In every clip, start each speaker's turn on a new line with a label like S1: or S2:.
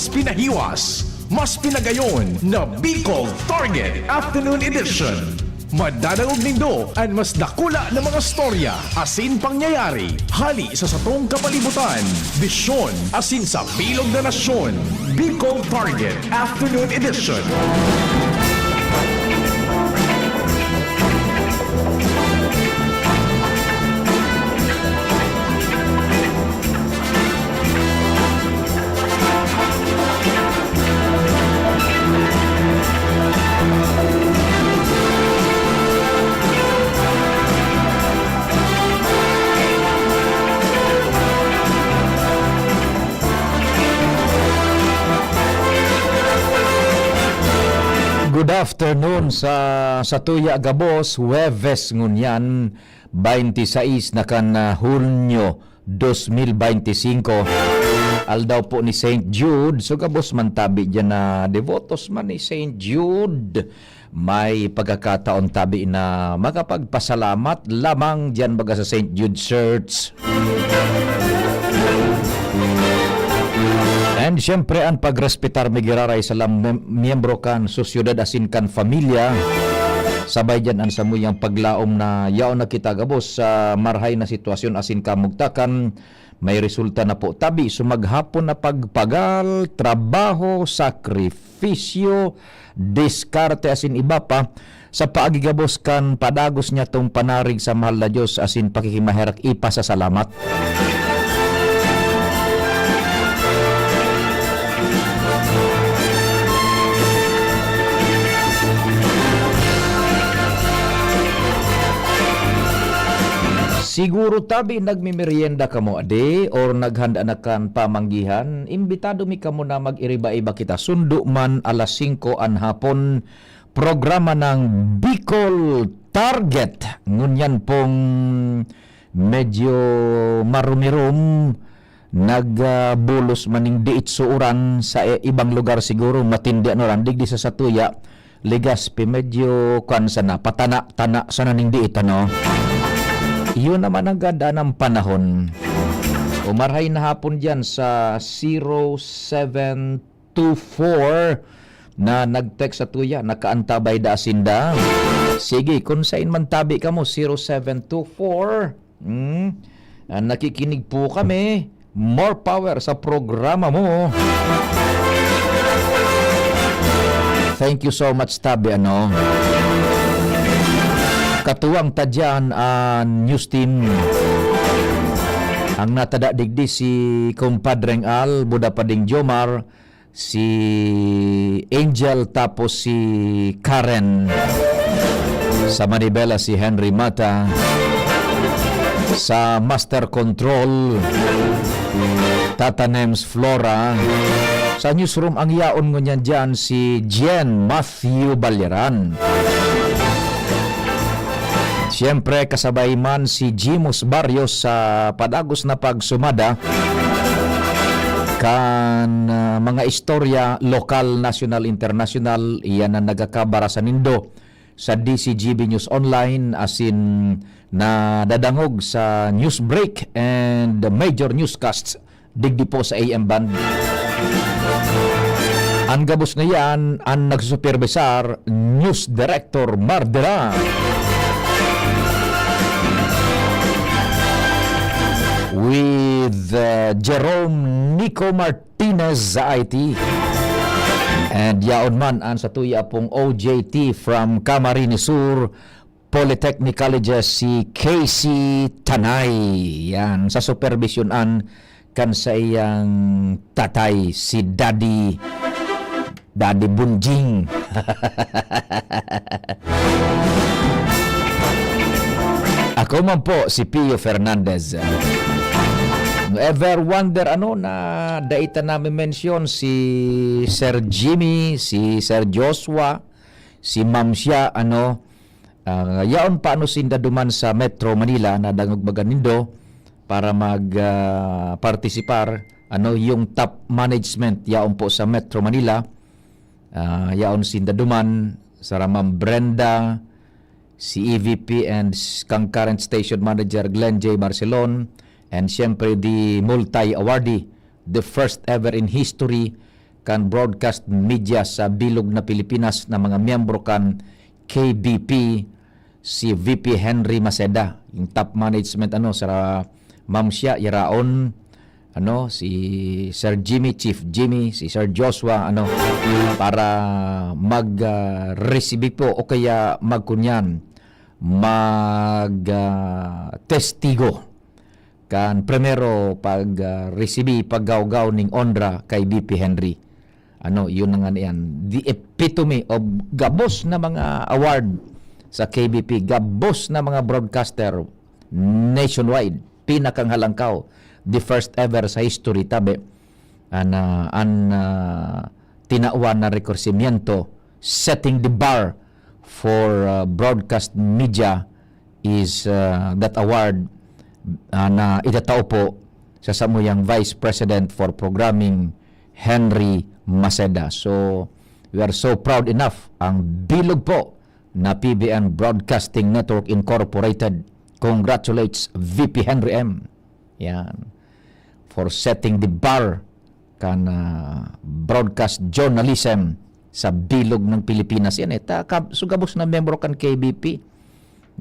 S1: pinahiwas, mas pinagayon na Bicol Target Afternoon Edition. Madadangog nindo ang mas dakula na mga storya, asin pangyayari, hali sa satong kapalibutan, bisyon, asin sa bilog na nasyon. Bicol Target Afternoon Edition.
S2: Good afternoon sa Tuya Gabos, Huwebes ngunyan 26 na kan Hunyo 2025. Aldaw po ni St. Jude. So Gabos man tabi dyan na devotos man ni St. Jude. May pagkakataon tabi na makapagpasalamat lamang dyan baga sa St. Jude Church. And syempre ang pagrespetar migiraray sa miyembro kan sosyudad asin kan familia. Sabay dyan ang samuyang paglaom na yaon na kita Gabos sa marhay na sitwasyon asin kamugtakan. May resulta na po tabi sumaghapon na pagpagal, trabaho, sakripisyo, diskarte asin iba pa sa paagi Gabos kan padagos niya tong panarig sa mahal na Diyos asin pakikimaherak ipasasalamat. Siguro tabi nagmimerienda ka mo ade or naghanda na kan pamanggihan, imbitado mi kamo na mag-iriba-iba kita. Sundo man alas 5 an hapon, programa ng Bicol Target. Ngunyan pong medyo marumirum, nagbulos maning diit suuran sa ibang lugar siguro, matindi ano ran, digdi sa Satuya, Ligaspi, medyo kansa na, patana-tana sa naning diit ano. Iyon naman ang ganda ng panahon. Umarhay na hapon dyan sa 0724 na nag-text sa tuya, nakaantabay da asinda. Sige, kung saan man tabi ka mo, 0724. Nakikinig po kami. More power sa programa mo. Thank you so much, tabi, ano. Katuwang tadyan ang news team. Ang natada digdi si Kumpadreng Al, Buda Pading Jomar, si Angel tapos si Karen. Sa Manibela si Henry Mata. Sa Master Control, Tata Nems Flora. Sa newsroom ang yaon ngunyan dyan si Jen Matthew Balyaran. Siyempre, kasabay man si Jimus Barrios sa padagos na pagsumada kan mga istorya lokal, national, international. Iyan ang nagakabara sa nindo sa DCGB News Online asin na dadangog sa news break and the major newscasts digdi po sa AM band. Ang Gabos na yan ang nagsusuperbisar News Director Mardera. With Jerome Nico Martinez sa IT. And yaon man ang sa tuya pong OJT from Camarines Sur Polytechnic College si Casey Tanay. Yan, sa supervisionan kan sa iyang tatay si Daddy Bunjing. Ako man po si Pio Fernandez. Ever wonder ano na daita namin mention si Sir Jimmy, si Sir Joshua, si Ma'am Sia, ano, yaon pa ano sinda duman sa Metro Manila na dangog baganindo para mag-participar ano yung top management yaon po sa Metro Manila. Yaon sinda duman sa Ma'am Brenda, si EVP and concurrent station manager Glenn J. Barcelon, and siyempre the multi-awardee, the first ever in history kan broadcast media sa bilog na Pilipinas na mga miyembro kan KBP, si VP Henry Maceda, yung top management sa Ma'am siya Iraon, si Sir Jimmy, Chief Jimmy, si Sir Joshua para mag-receive po o kaya magkunyan testigo kan primero receive paggawgaw ning Ondra kay VP Henry. Yun nga yan, the epitome of gabos na mga award sa KBP, gabos na mga broadcaster nationwide, pinakang halangkaw, the first ever sa history tabi tinawan na rekorsimiento, setting the bar for broadcast media is that award na itatao po sa samuyang Vice President for Programming Henry Maceda. So we are so proud enough ang bilog po na PBN Broadcasting Network Incorporated congratulates VP Henry M. Yan, for setting the bar kan broadcast journalism sa bilog ng Pilipinas. Yan sugabos na membro kan KBP.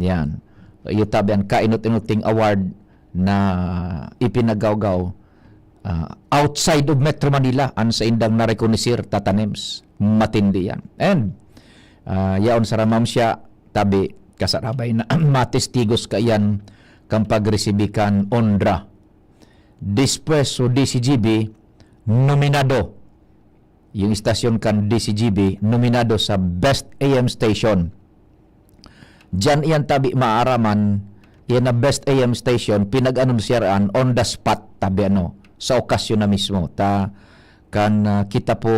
S2: Yan. Itabi ang kainot-inuting award na ipinagawgaw outside of Metro Manila sa indang narekonisir tatanems. Matindi yan. And yaon sa ramam siya tabi kasarabay na matestigos kayan kang pagresibikan Ondra. Después so DCGB nominado yung istasyon kan DCGB nominado sa Best AM Station. Diyan iyan tabi maaraman yan na Best AM Station pinag-anunsyaran on the spot tabi sa okasyon na mismo kita po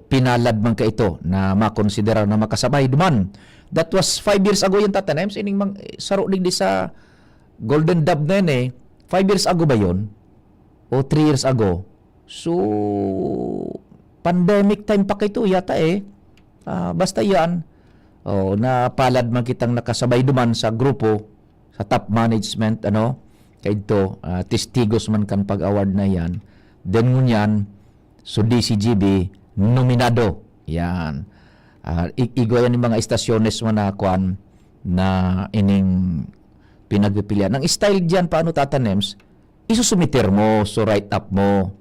S2: pinalad man ka ito na makonsidera na makasabay duman. That was 5 years ago yung tatanems ining saro di sa Golden Dub na yun 5 years ago ba yun? O 3 years ago? So pandemic time pa kito yata basta yan napalad man kitang nakasabay duman sa grupo sa top management kay ito testigos man kan pag-award na yan then ngunyan so DCGB nominado yan igo yan yung mga istasyones mo na kwan na ining pinagpipilian ang style dyan paano tatanems isusumiter mo so write up mo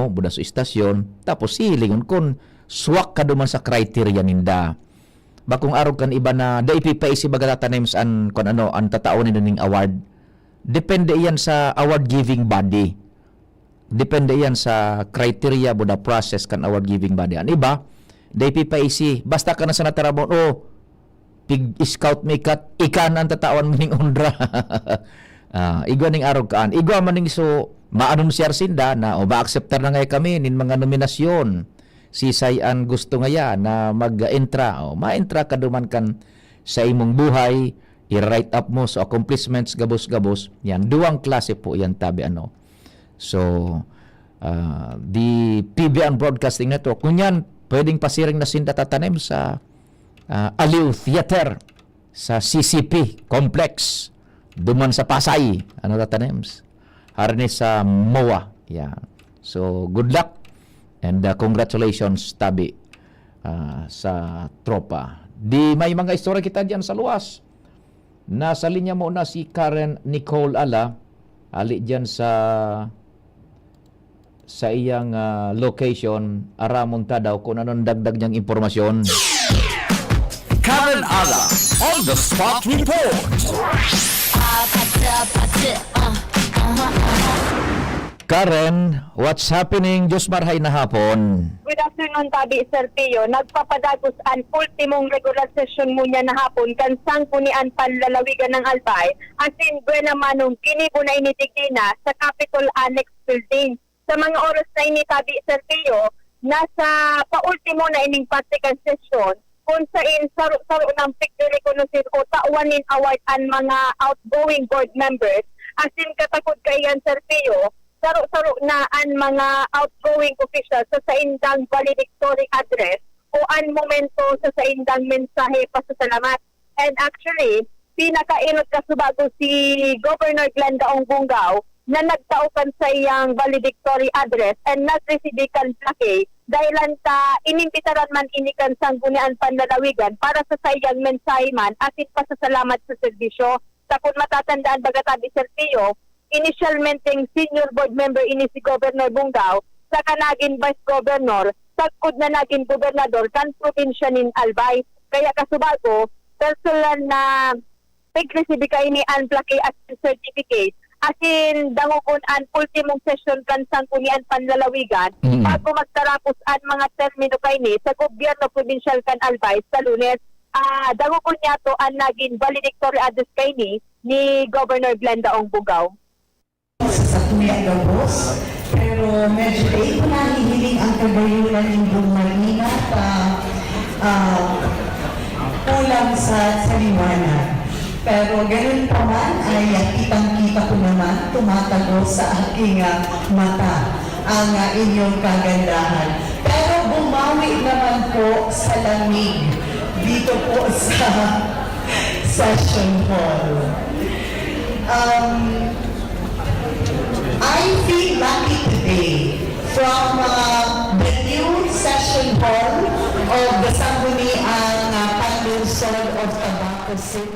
S2: buda sa istasyon tapos silingon kun swak ka duman sa criteria ninda bakong araw kan iba na da ipipaisi baga tatanems an tataon ning award depende yan sa award giving body. Depende yan sa criteria buda process kan award giving body. An iba, day pipaisi, basta ka na sa natarabon, pig scout may kat, ikan ang tatawan mo ning Ondra. Igwa ning araw kaan. Igwa man ning so, ma-anunsiyar sinda na, ba-acceptar na ngay kami nin mga nominasyon. Si Sayan gusto nga yan na mag-entra. Ma-entra ka duman kan sa imong buhay, i-write up mo sa accomplishments, gabos-gabos. Yan, duwang klase po yan tabi So, the PBN Broadcasting Network, kunyan, pwedeng pasiring na sinda tatanim sa Aliw Theater, sa CCP Complex, duman sa Pasay, tatanim? Harni sa MOA. Yeah. So, good luck and congratulations, tabi, sa tropa. May mga istorya kita dyan sa luwas. Nasa linya mo na si Karen Nicole Ala, ali dyan sa iyang location, aramon ta daw kung anong dagdag niyang impormasyon.
S1: Karen Ala on the spot report.
S2: Karen, what's happening? Diyos marhay na hapon.
S3: Good afternoon, Tabi, Sir Pio. Nagpapadagos ang ultimong regular session mo niya na hapon kansang kunian panlalawigan ng Albay asin buena manong kinibo na initigdina sa Capitol Annex Building. Sa mga oras na ini, Tabi, Sir Pio, nasa paultimo na ining patikan session kung saan saro-saro ng victory recognized o tauwanin award ang mga outgoing board members asin katagod kayan, Sir Pio, saro-saro na ang mga outgoing officials sa saindang valedictory address o ang momento sa saindang mensahe pasasalamat. And actually, pinakainot kasubago si Governor Glenda Ongbungaw na nagtaukan sa iyang valedictory address and nag-receive kan plake dahilan ta inimbitaran man inikan sanggunian panlalawigan para sa sayang mensahe man asin pasasalamat sa serbisyo. Sa kung matatandaan bagatabi Sir Pio, initialmente senior board member ini si Governor Bungaw, sa kanagin vice governor, sagkod na naging gobernador kan probinsya nin Albay. Kaya kasubago, personal na pag-receive ka ini unplake as certificate asin dangugon an ultimong session kan sanggunian panlalawigan bago magtarapos an mga termino kaini sa gobyerno provincial kan Albay sa Lunes. Dangugon niya to ang naging valedictory address kaini ni Governor Glenda Ong Bungaw.
S4: Sa Kuya Gabos, pero medyo late ko na hihiling ang kagayunan ng buong Marina kulang sa liwanag. Pero ganun pa man ay kitang-kita ko naman tumatago sa aking mata ang inyong kagandahan. Pero bumawi naman po sa lamig dito po sa session hall. I feel lucky today from the new session hall of the Sangguniang Panlunsod of Tabaco City.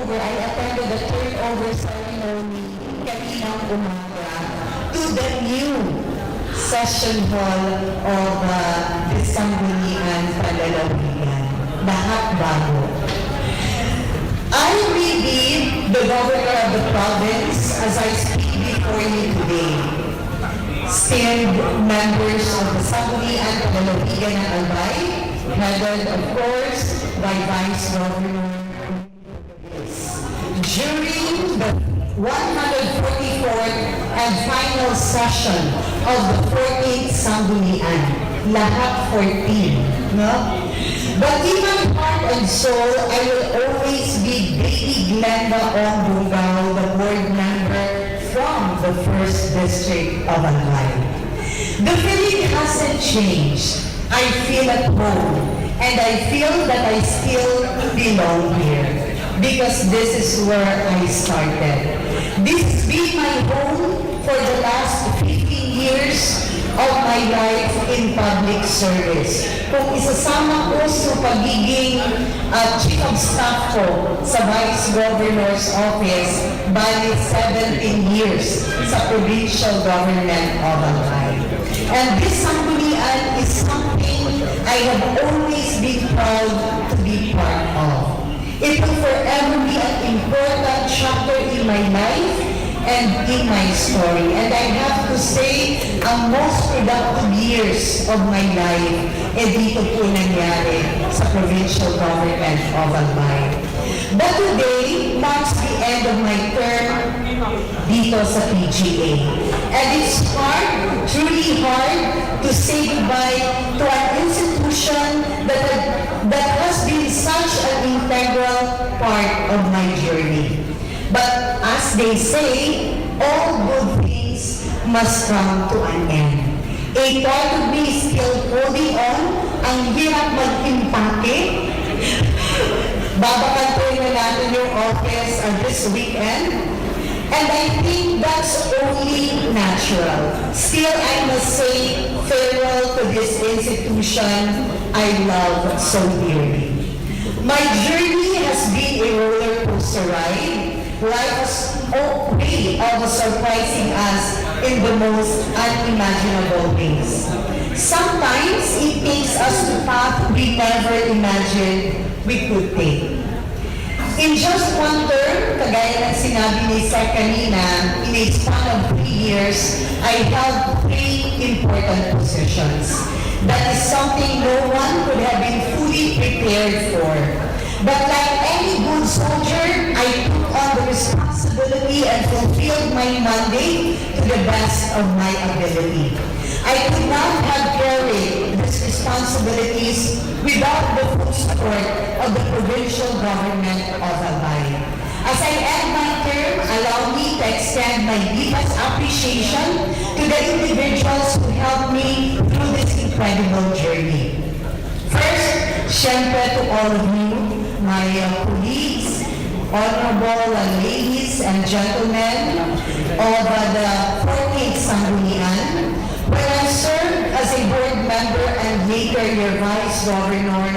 S4: I attended the turnover ceremony kaninang umaga to the new session hall of the Sangguniang Panlalawigan. Lahat bago. I believe the governor of the province, as I speak before you today, stand members of the Sangguniang Panlalawigan ng Albay, headed of course by Vice Governor. During the 144th and final session of the 14th Sanggunian, lahat 14, no? But in my heart and soul, I will always be Baby Glenda Ong Bungaw, the board member from the 1st District of Albay. The feeling hasn't changed. I feel at home, and I feel that I still belong here. Because this is where I started. This has been my home for the last 15 years of my life in public service. Kung isasama ko sa pagiging chief of staff ko sa Vice Governor's Office, bali 17 years sa provincial government of Albay. And this sanggunian is something I have always been proud to be part of. It will forever be an important chapter in my life and in my story. And I have to say, ang most productive years of my life, dito po nangyari sa provincial government of Albay. But today marks the end of my term dito sa PGA. And it's hard, truly hard, to say goodbye to an institution that has been such an integral part of my journey. But as they say, all good things must come to an end. A part of me is still holding on. Ang hirap mag-impake. Babakantuin na natin yung office this weekend. And I think that's only natural. Still, I must say farewell to this institution I love so dearly. My journey has been a roller coaster ride. Life was way of surprising us in the most unimaginable ways. Sometimes it takes us to path we never imagined we could take. In just one term, kagaya ng sinabi ni Sir kanina, in a span of 3 years, I held 3 important positions. That is something no one could have been fully prepared for. But like any good soldier, I took on the responsibility and fulfilled my mandate to the best of my ability. I could not have carried these responsibilities without the full support of the provincial government of Albay. As I end my term, allow me to extend my deepest appreciation to the individuals who helped me through this incredible journey. First, syempre to all of you, my colleagues, honorable ladies and gentlemen of the 14th Sanggunian, when I served as a board member and later your vice governor,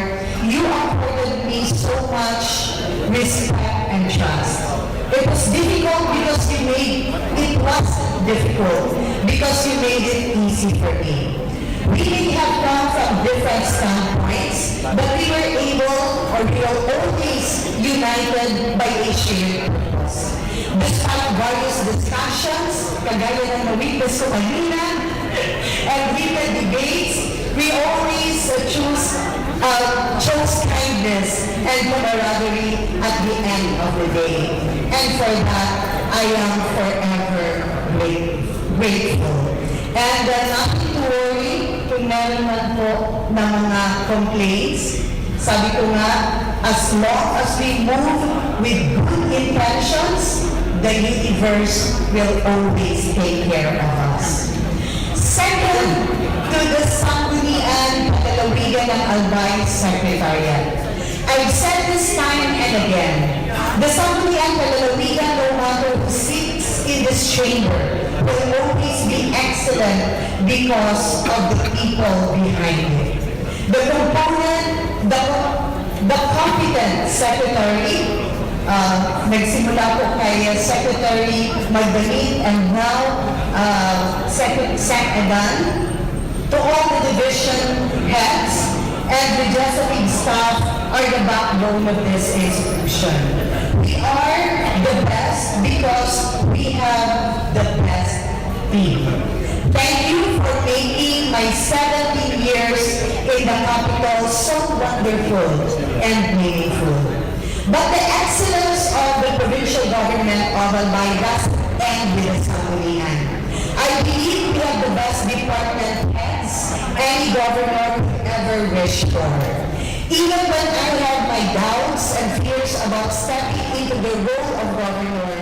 S4: you afforded me so much respect and trust. It was difficult because it was difficult because you made it easy for me. We may have come from different standpoints, but we were always united by a shared purpose. Despite various discussions, kagaya ng na-witness ko kanina, and heated debates, we always chose kindness and camaraderie at the end of the day. And for that, I am forever grateful. And nothing to worry kung meron man po na mga complaints. Sabi ko nga, as long as we move with good intentions, the universe will always take care of us. Second, to the Sanggunian Patalawigan ng Albay Secretariat. I've said this time and again, the Sanggunian Patalawigan, no matter who sits in this chamber, will always be excellent because of the people behind it. The component, the competent secretary, nagsimula po kay Secretary Magdalene and now Sec Edan, to all the division heads and the legislative staff are the backbone of this institution. We are the best because we have the best team. Thank you for making my 17 years in the capital so wonderful and meaningful. But the excellence of the provincial government of Albay doesn't end with the Sanggunian. I believe we have the best department heads any governor could ever wish for. Even when I had my doubts and fears about stepping into the role of governor,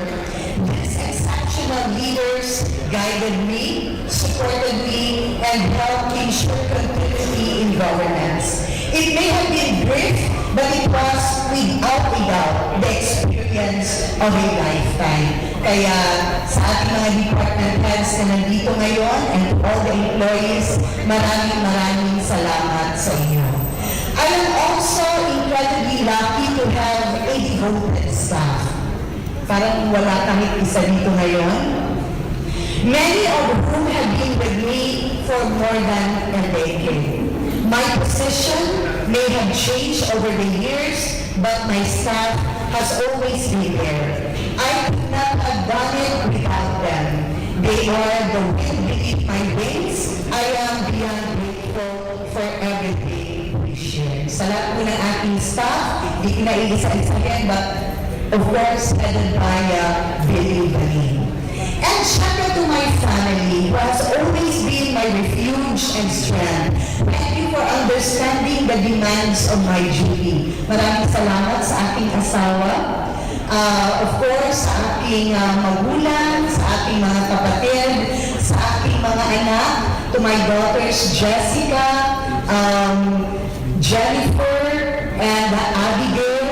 S4: these exceptional leaders guided me, supported me, and helped ensure continuity in governance. It may have been brief, but it was without a doubt the experience of a lifetime. Kaya sa ating mga department heads na nandito ngayon and to all the employees, maraming salamat sa inyo. I am also incredibly lucky to have a devoted staff. Parang wala kahit isa dito ngayon. Many of whom have been with me for more than a decade. My position may have changed over the years, but my staff has always been there. I could not have done it without them. They are the wind beneath my wings. I am beyond grateful for everything we share. Sa lahat po ng ating staff, di ko na iisa-isahin, but of course, headed by Billy Balin. And syempre to my family, who has always been my refuge and strength. Thank you for understanding the demands of my duty. Maraming salamat sa aking asawa. Of course, sa aking magulang, sa aking mga kapatid, sa aking mga anak, to my daughters Jessica, Jennifer, and Abigail,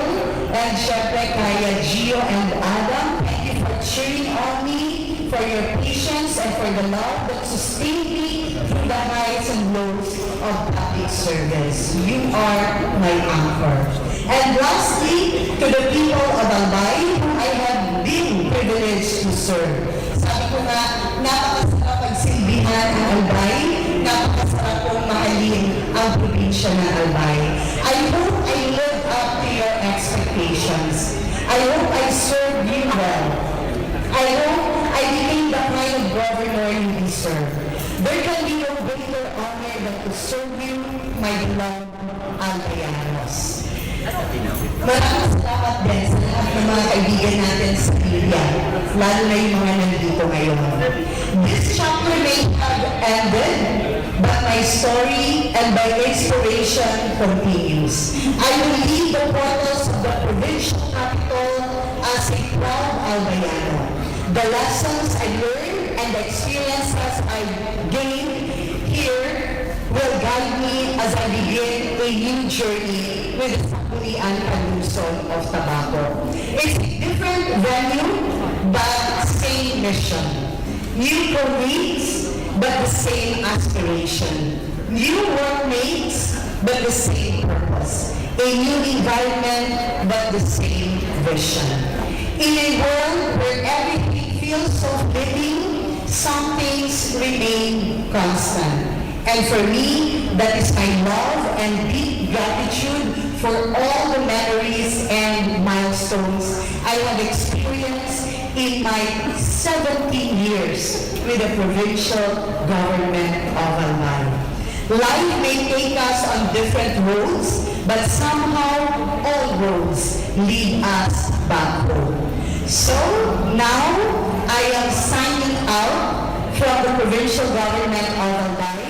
S4: and syempre kay Gio and Adam. Thank you for cheering on me, for your patience, and for the love that sustained me through the highs and lows of public service. You are my anchor. And lastly, to the people of Albay, whom I have been privileged to serve. Sabi ko nga, napakasarap pagsilbihan ang Albay, napakasarap kong mahalin ang probinsya ng Albay. I hope I live up to your expectations. I hope I serve you well. I hope I became the kind of governor you deserve. There can be no greater honor than to serve you, my beloved Albayanos. Maraming salamat din sa lahat ng mga kaibigan natin sa Biblia, lalo na yung mga nandito ngayon. This chapter may have ended, but my story and my inspiration continues. I will leave the portals of the provincial capital as a proud Albayano. The lessons I learned and the experiences I gained here will guide me as I begin a new journey with the Sangguniang Panlunsod of Tobacco. It's a different venue, but same mission. New colleagues, but the same aspiration. New workmates, but the same purpose. A new environment, but the same vision. In a world where everything feels so fleeting, some things remain constant. And for me, that is my love and deep gratitude for all the memories and milestones I have experienced in my 17 years with the provincial government of Albay. Life may take us on different roads, but somehow all roads lead us back home. So now I am signing out from the provincial government of Albay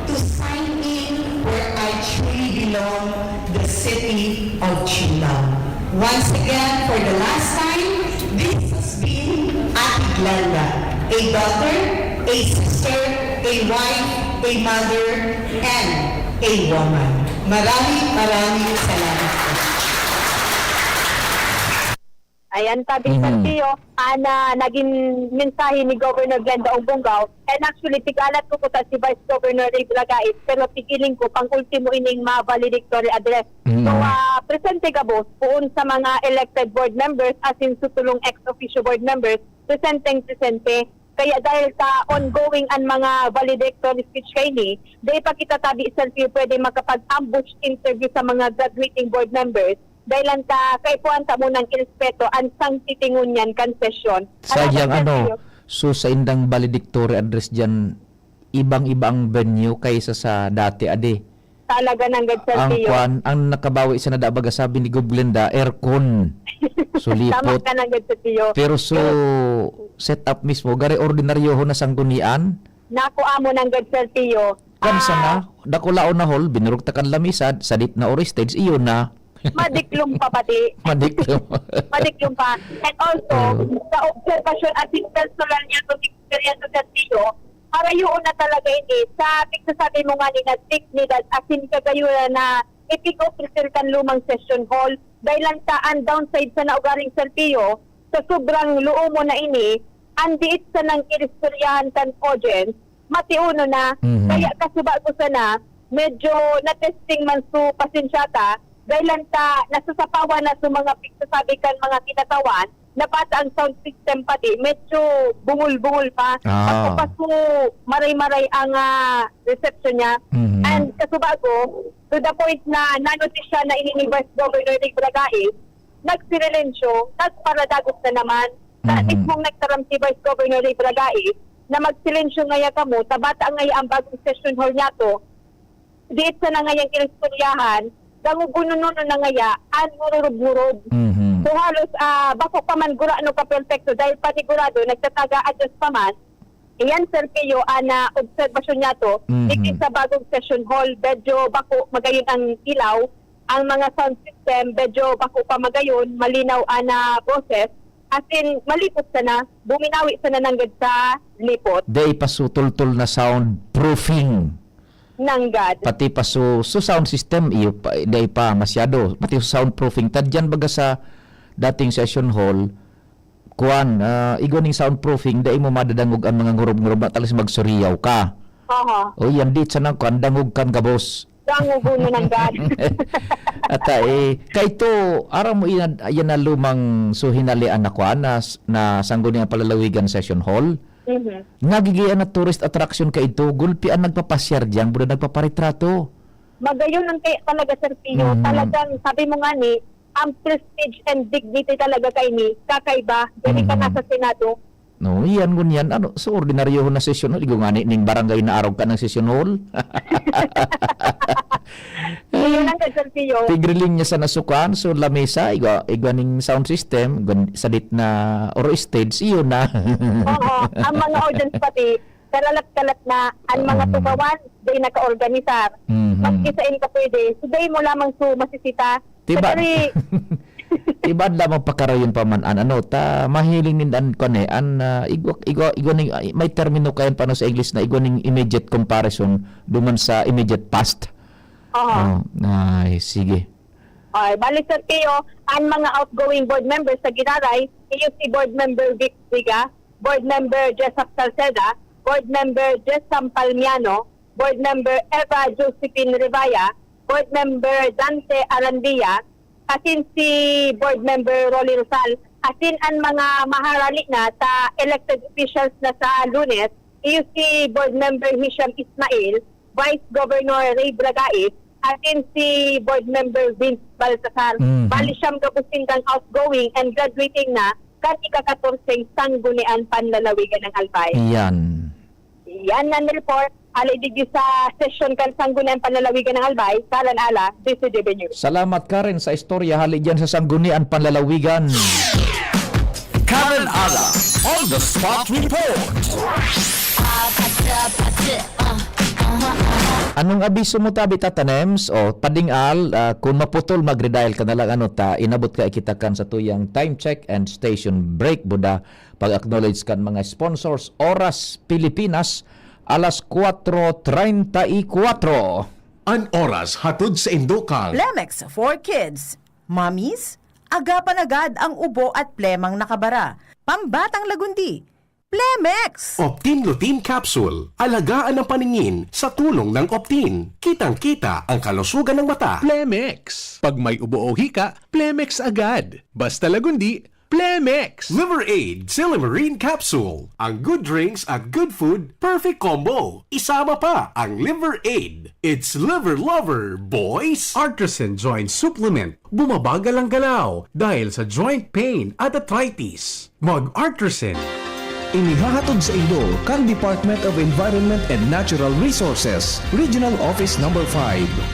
S4: to sign in where I truly belong, the city of Chilao. Once again, for the last time, this has been Ate Glenda, a daughter, a sister, a wife, a mother, and a woman. Maraming salamat po.
S3: Ayan, sabi Sir Pio, na naging mensahe ni Governor Glenda Ong-Bungaw. And actually, tigalat ko ta si Vice Governor Ray Blagais, pero pigiling ko pang ultimo ining valedictory address. So, presente ka boss, puun sa mga elected board members, as in sutulong ex-officio board members, presente. Kaya dahil sa ongoing ang mga valedictory speech kay ni, dahil pa kita tabi Sir Pio pwede makapag-ambush interview sa mga graduating board members. Dahil lang kay puwanta mo ng irespeto ang sang titingunyan kan sesyon.
S2: Sayang so sa indang valedictory address dyan, ibang-ibang venue kaysa sa dati, ade.
S3: Talaga ng Sir Pio.
S2: Ang nakabawi sa nadabaga sabi ni Goblenda, aircon. So
S3: Tama
S2: lipot.
S3: ka ng Sir Pio.
S2: Pero so set up mismo, gari ordinaryo ho na sanggunian.
S3: Naku amo ng Sir Pio.
S2: Kansa na, dakulaon na hol, binurugtakan lamisad, sadit na ori stage, iyon na.
S3: Madiklong pa pati.
S2: Madiklom.
S3: Madiklong pa. And also, sa observation at personal niya to experience sa Pio, para yun na talaga ini, sa pagsasabi mo nga ni na dignidad, asin kagayura na ipig-officer kan lumang session hall, dahil lang sa ang downside sa naugaring Sir Pio, sa sobrang luo mo na ini, andiit sa nang iristoryahan kan audience, matiuno na, kaya kasuba ko sana, medyo na-testing man su pasensyata, dahil lang sa nasasapawan na sa mga pagsasabi kan mga kinatawan, na pata ang sound system pati, medyo bungul-bungul pa. Paso maray-maray ang reception niya. And kasubago, to the point na nanotis siya na ini-Vice Governor Rick Bragais, nagsilensyo, nagparadagos na naman. Sa mismong nagtaram si Vice Governor Rick Bragais, na magsilensyo ngaya kamo, tabata ngaya ang bagong session hall niya to, diit sa na ngayang inistoryahan, dangugununon na ngaya, an mururub-murub. So halos, bako pa man gura ano ka perfecto dahil panigurado, nagtataga-adjust pa man. Iyan, Sir Pio, na observasyon niya to, ikit sa bagong session hall, medyo bako magayon ang ilaw, ang mga sound system, medyo bako pa magayon, malinaw na boses, as in, malipot sana, buminawi sana nanggad sa lipot.
S2: Day pa so tultul na soundproofing.
S3: Nanggad.
S2: Pati pa so sound system iyo pa day pa masyado pati soundproofing tadyan baga sa dating session hall kuan igoning soundproofing day mo madadangog ang mga ngurob-ngurob talis magsuriyaw ka. O yan dit sa nang kuan dangog kan gabos.
S3: Danguguno nanggad.
S2: At kay to ara mo yan na lumang so hinalian na kuan na sangguniang palalawigan session hall. Nagigian na tourist attraction ka ito, gulpian nagpapasyar diyan, buda nagpaparitrato.
S3: Magayon ang kaya talaga, Sir Pio. Talagang sabi mo nga ni, ang prestige and dignity talaga kay ni, kakaiba, dili ka nasa Senado.
S2: No, yan ngunyan, ano, so ordinaryo na session hall, igo nga ning barangay na araw ka ng session hall.
S3: Iyon ang Sir Pio.
S2: Tigriling niya sa nasukan, so lamesa, igwaning sound system, sadit na or stage, iyon na.
S3: Oo, ang mga audience pati, kalalat-kalat na, ang mga tukawan, day naka-organisar. Magkisain ka pwede, so day mo lamang su masisita.
S2: Diba? Ibad lamang pakarayon pa man ta mahiling nindan ko ne igwaning may termino kayan pano sa English na igwaning immediate comparison duman sa immediate past.
S3: Oo.
S2: Ay, sige.
S3: Ay, balik Sir Pio, ang mga outgoing board members sa Ginaray, iyo si Board Member Vic Riga, Board Member Jessup Salceda, Board Member Jessam Palmiano, Board Member Eva Josephine Rivaya, Board Member Dante Arandia, asin si Board Member Rolly Rosal, asin ang mga maharali na sa elected officials na sa Lunes, iyo si Board Member Hisham Ismail, Vice Governor Ray Bragais, atin si Board Member Vince Baltasar.
S2: Mhm.
S3: Bali siyang gapusin kang outgoing and graduating na kan ika-14 sanggunian panlalawigan ng Albay.
S2: Yan.
S3: Yan ang report. Alay digyo sa session kan sanggunian panlalawigan ng Albay, Kalan Ala, DCDB News.
S2: Salamat ka rin sa istorya hali dyan sa Sanggunian Panlalawigan.
S1: Karen Ala on the spot report.
S2: Anong abiso mo tabi tatanems o padingal kung maputol magre-dial ka na lang inabot ka ikitakan sa tuyang time check and station break buda pag-acknowledge kan mga sponsors Oras Pilipinas alas 4:34.
S1: An oras hatod sa Indokang.
S5: Plemex for Kids. Mommies, agapan agad ang ubo at plemang nakabara. Pambatang lagundi. Plemex!
S6: Optin Lutein Capsule. Alagaan ang paningin sa tulong ng Optin. Kitang-kita ang kalusugan ng mata.
S7: Plemex. Pag may ubo o hika, Plemex agad. Basta lagundi, Plemex.
S6: Liver Aid Silimarine Capsule. Ang good drinks at good food, perfect combo. Isama pa ang Liver Aid. It's liver lover, boys!
S1: Artisan Joint Supplement. Bumabagal ang galaw dahil sa joint pain at arthritis. Mag-Artisan. Inihahatod sa inyo kang Department of Environment and Natural Resources, Regional Office No. 5,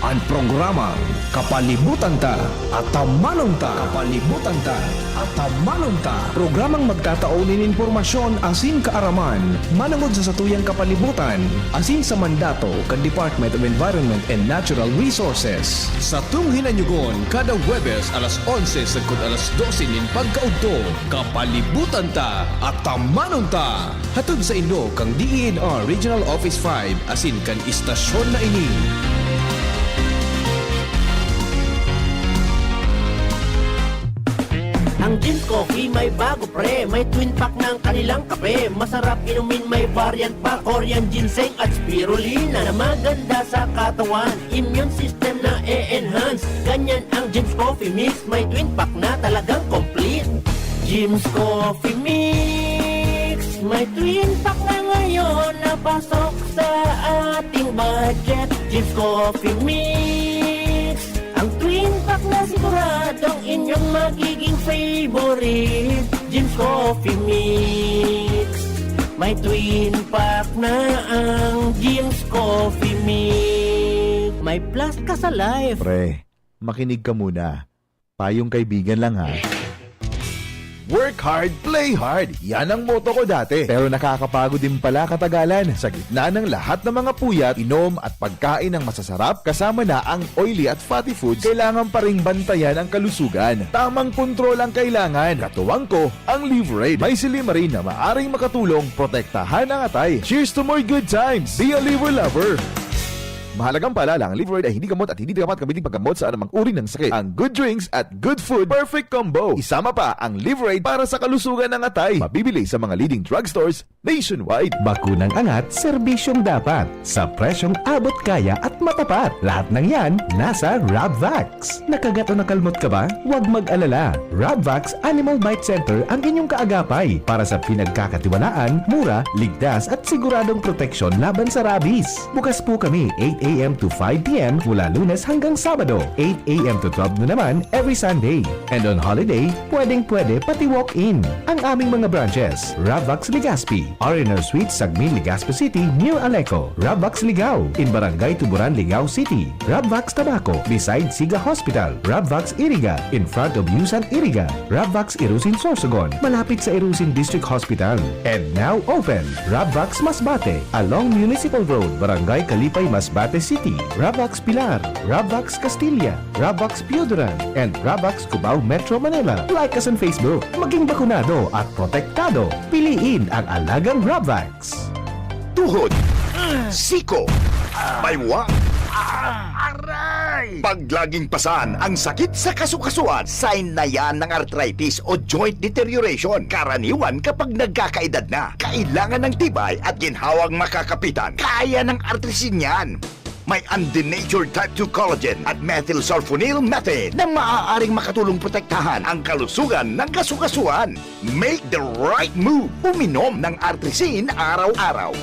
S1: ang programang Kapalibutan Ta at Tamanong Ta. Kapalibutan Ta at Tamanong Ta. Programang magtataunin informasyon asin kaaraman, manangod sa satuyang kapalibutan, asin sa mandato kang Department of Environment and Natural Resources. Sa tunghinanyugon, kada Huwebes alas 11 sagkod alas 12 nin pagkaugto, Kapalibutan Ta at Tamanong Ta. Hatod sa inyo kang DENR Regional Office 5 asin kan istasyon na ini.
S8: Ang Jim's Coffee may bago pre, may twin pack ng kanilang kape. Masarap inumin, may variant pa, Korean ginseng at spirulina na maganda sa katawan. Immune system na e-enhance, ganyan ang Jim's Coffee Mix. May twin pack na talagang complete. Jim's Coffee Mix, may twin pack na ngayon na pasok sa ating budget. Jim's Coffee Mix, ang twin pack na siguradong inyong magiging favorite. Jim's Coffee Mix, may twin pack na ang Jim's Coffee Mix. May plus ka sa life.
S9: Pre, makinig ka muna. Payong kaibigan lang ha. Work hard, play hard. Yan ang motto ko dati. Pero nakakapagod din pala katagalan. Sa gitna ng lahat ng mga puyat, inom at pagkain ng masasarap, kasama na ang oily at fatty foods, kailangan pa ring bantayan ang kalusugan. Tamang kontrol ang kailangan. Katuwang ko, ang Liver Aid. May silimarin na maaring makatulong protektahan ang atay. Cheers to more good times. Be a liver lover. Mahalagang paalala, ang Liver Aid ay hindi gamot at hindi dapat gamitin paggamot sa anumang uri ng sakit. Ang good drinks at good food, perfect combo. Isama pa ang Liver Aid para sa kalusugan ng atay. Mabibili sa mga leading drugstores nationwide.
S10: Bakunang angat, serbisyong dapat. Sa presyong abot kaya at matapat. Lahat ng yan, nasa Rabvax. Nakagat o nakalmot ka ba? Huwag mag-alala. Rabvax Animal Bite Center ang inyong kaagapay para sa pinagkakatiwalaan, mura, ligtas at siguradong proteksyon laban sa rabies. Bukas po kami 8 a.m. to 5 p.m. mula Lunes hanggang Sabado, 8 a.m. to 12 na naman every Sunday. And on holiday, pwedeng-pwede pati walk-in. Ang aming mga branches, Rabvax Legazpi, R&R Suite, Sagmin, Legazpi City, near Aleco, Rabvax Ligao, in Barangay Tuburan, Ligao City, Rabvax Tabaco, beside Siga Hospital, Rabvax Iriga, in front of Yusan Iriga, Rabvax Irusin Sorsogon, malapit sa Irusin District Hospital. And now open, Rabvax Masbate, along Municipal Road, Barangay Kalipay, Masbate City, Rabvax Pilar, Rabvax Castilla, Rabvax Pioduran, and Rabvax Cubao Metro Manila. Like us on Facebook. Maging bakunado at protektado. Piliin ang alagang Rabvax.
S9: Tuhod, siko, baywa,
S11: Pag laging pasan ang sakit sa kasukasuan, sign na yan ng arthritis o joint deterioration. Karaniwan kapag nagkakaedad na, kailangan ng tibay at ginhawang makakapitan. Kaya ng artrisin yan. May undenatured type 2 collagen at methylsulfonyl methane na maaaring makatulong protektahan ang kalusugan ng kasukasuan. Make the right move. Uminom ng artrisin araw-araw.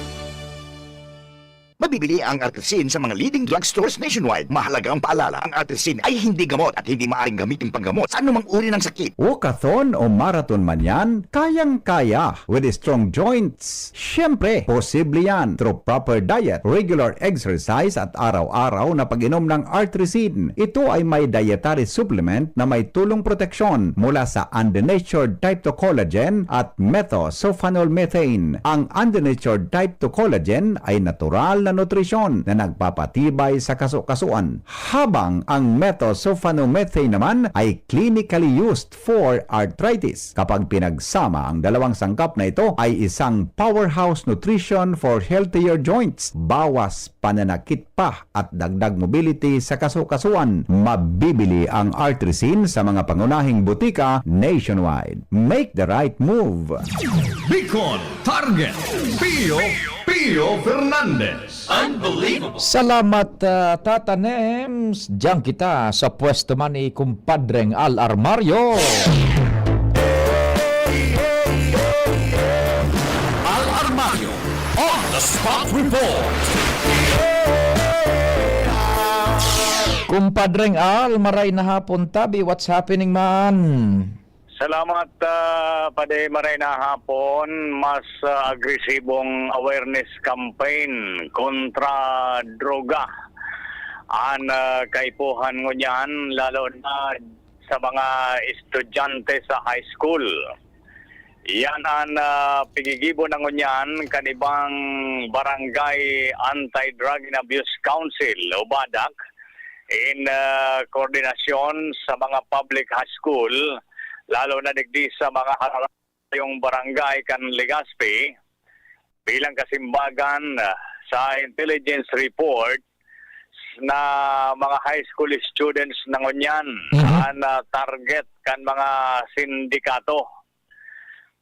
S11: Mabibili ang artrisin sa mga leading drugstores nationwide. Mahalaga ang paalala, ang artrisin ay hindi gamot at hindi maaaring gamitin panggamot sa anumang uri ng sakit.
S10: Walkathon o marathon man yan, kayang-kaya with strong joints. Siyempre, posible yan through proper diet, regular exercise at araw-araw na pag-inom ng artrisin. Ito ay may dietary supplement na may tulong proteksyon mula sa undenatured type 2 collagen at methylsulfonyl methane. Ang undenatured type 2 collagen ay natural na nutrisyon na nagpapatibay sa kasukasuan, habang ang methylsulfonyl methane naman ay clinically used for arthritis. Kapag pinagsama ang dalawang sangkap na ito ay isang powerhouse nutrition for healthier joints, bawas pananakit pa at dagdag mobility sa kasukasuan. Mabibili ang artrisin sa mga pangunahing butika nationwide. Make the right move.
S1: Bicol Target Pio Fernandez.
S2: Salamat Tata Nems. Diyan kita sa pwesto man ni kumpadreng Al Armario.
S1: Al Armario on the spot report.
S2: Kumpadreng Al, maray na hapon tabi. What's happening man?
S12: Salamat Pade Maray na hapon. Mas agresibong awareness campaign kontra droga ang kaipuhan ngunyan, lalo na sa mga estudyante sa high school. Yan ang pigigibo ng ngunyan kanibang Barangay Anti-Drug and Abuse Council o BADAC in koordinasyon sa mga public high school, lalo na digdi sa mga yung barangay kan Legazpi, bilang kasimbagan sa intelligence report na mga high school students na ngunyan na target kan mga sindikato.